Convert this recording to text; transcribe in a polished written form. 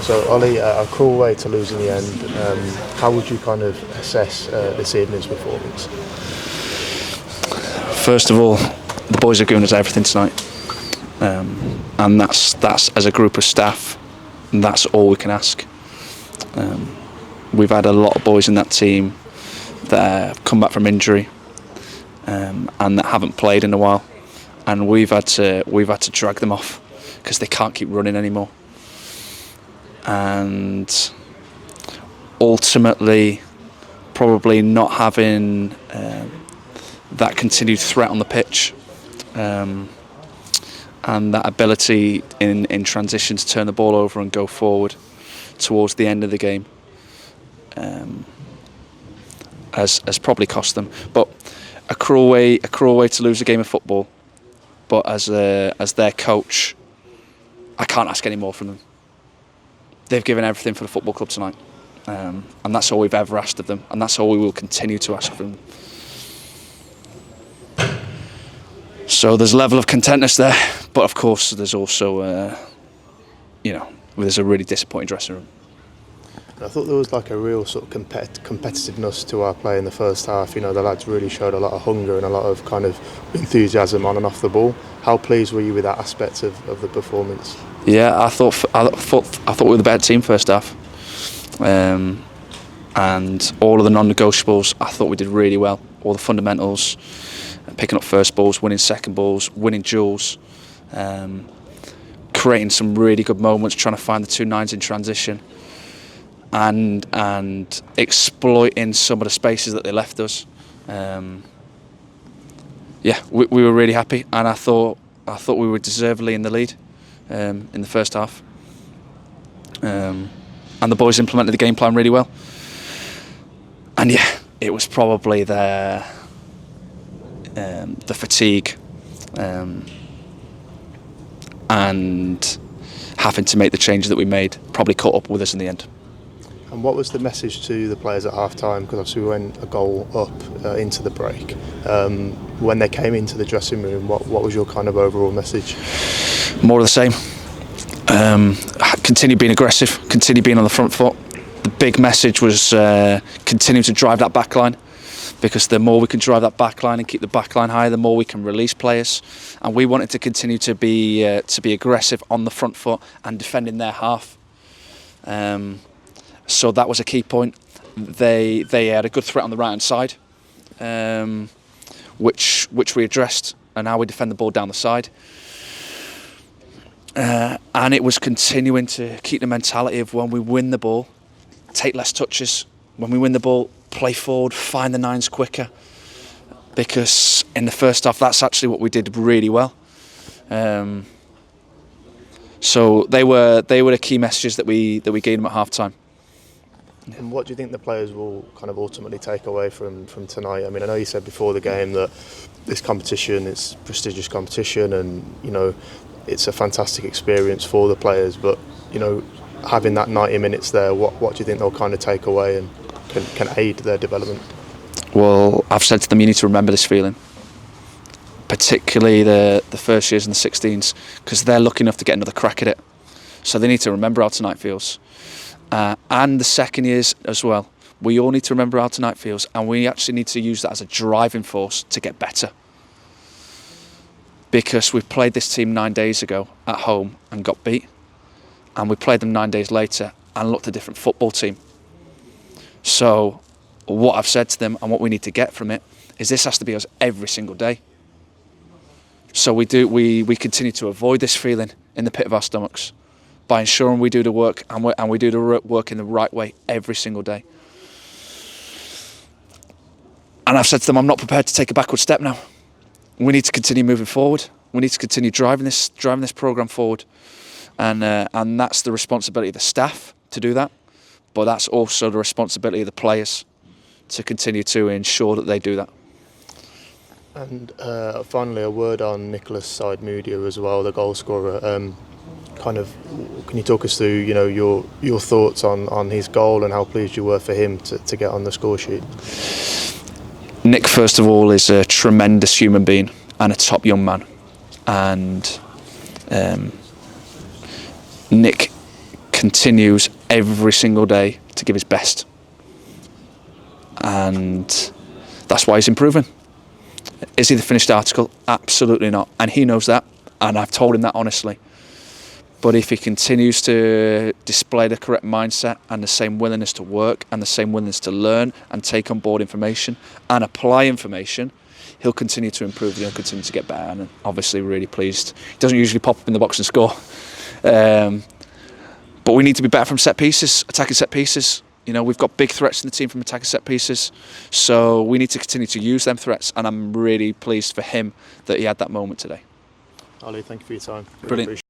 So Ollie, a cruel way to lose in the end. How would you kind of assess this evening's performance? First of all, the boys have given us everything tonight, and that's as a group of staff, that's all we can ask. We've had a lot of boys in that team that have come back from injury and that haven't played in a while, and we've had to drag them off because they can't keep running anymore. And ultimately, probably not having that continued threat on the pitch and that ability in transition to turn the ball over and go forward towards the end of the game has probably cost them. But a cruel way to lose a game of football. But as their coach, I can't ask any more from them. They've given everything for the football club tonight, and that's all we've ever asked of them, and that's all we will continue to ask from them. So there's a level of contentness there, but of course there's also, there's a really disappointing dressing room. I thought there was like a real sort of competitiveness to our play in the first half. You know, the lads really showed a lot of hunger and a lot of kind of enthusiasm on and off the ball. How pleased were you with that aspect of the performance? Yeah, I thought we were the better team first half, and all of the non-negotiables I thought we did really well. All the fundamentals, picking up first balls, winning second balls, winning duels, creating some really good moments, trying to find the 2 9s in transition, and exploiting some of the spaces that they left us. We were really happy, and I thought we were deservedly in the lead in the first half, and the boys implemented the game plan really well. And yeah, it was probably the fatigue and having to make the changes that we made probably caught up with us in the end. And what was the message to the players at half-time? Because obviously we went a goal up into the break. When they came into the dressing room, what was your kind of overall message? More of the same. Continue being aggressive, continue being on the front foot. The big message was continue to drive that back line, because the more we can drive that back line and keep the back line high, the more we can release players. And we wanted to continue to be aggressive on the front foot and defending their half. So that was a key point. They had a good threat on the right hand side, which we addressed, and now we defend the ball down the side. And it was continuing to keep the mentality of when we win the ball, take less touches. When we win the ball, play forward, find the 9s quicker. Because in the first half, that's actually what we did really well. So they were the key messages that we gave them at half time. And what do you think the players will kind of ultimately take away from tonight? I mean, I know you said before the game that this competition, it's prestigious competition, and it's a fantastic experience for the players. But having that 90 minutes there, what do you think they'll kind of take away and can aid their development? Well, I've said to them, you need to remember this feeling, particularly the first years and the 16s, because they're lucky enough to get another crack at it. So they need to remember how tonight feels. And the second years as well. We all need to remember how tonight feels, and we actually need to use that as a driving force to get better. Because we played this team 9 days ago at home and got beat, and we played them 9 days later and looked a different football team. So what I've said to them and what we need to get from it is this has to be us every single day. So we continue to avoid this feeling in the pit of our stomachs by ensuring we do the work and we do the work in the right way every single day. And I've said to them, I'm not prepared to take a backward step now. We need to continue moving forward. We need to continue driving this programme forward, and that's the responsibility of the staff to do that. But that's also the responsibility of the players to continue to ensure that they do that. And finally, a word on Nicholas Side-Moodia as well, the goal scorer. Can you talk us through, your thoughts on his goal and how pleased you were for him to get on the score sheet? Nick, first of all, is a tremendous human being and a top young man. And Nick continues every single day to give his best. And that's why he's improving. Is he the finished article? Absolutely not. And he knows that. And I've told him that honestly. But if he continues to display the correct mindset and the same willingness to work and the same willingness to learn and take on board information and apply information, he'll continue to improve. He'll continue to get better. And obviously really pleased. He doesn't usually pop up in the box and score. But we need to be better from set pieces, attacking set pieces. You know, we've got big threats in the team from attacking set pieces, so we need to continue to use them threats, and I'm really pleased for him that he had that moment today. Ali, thank you for your time. Really Brilliant. appreciate it.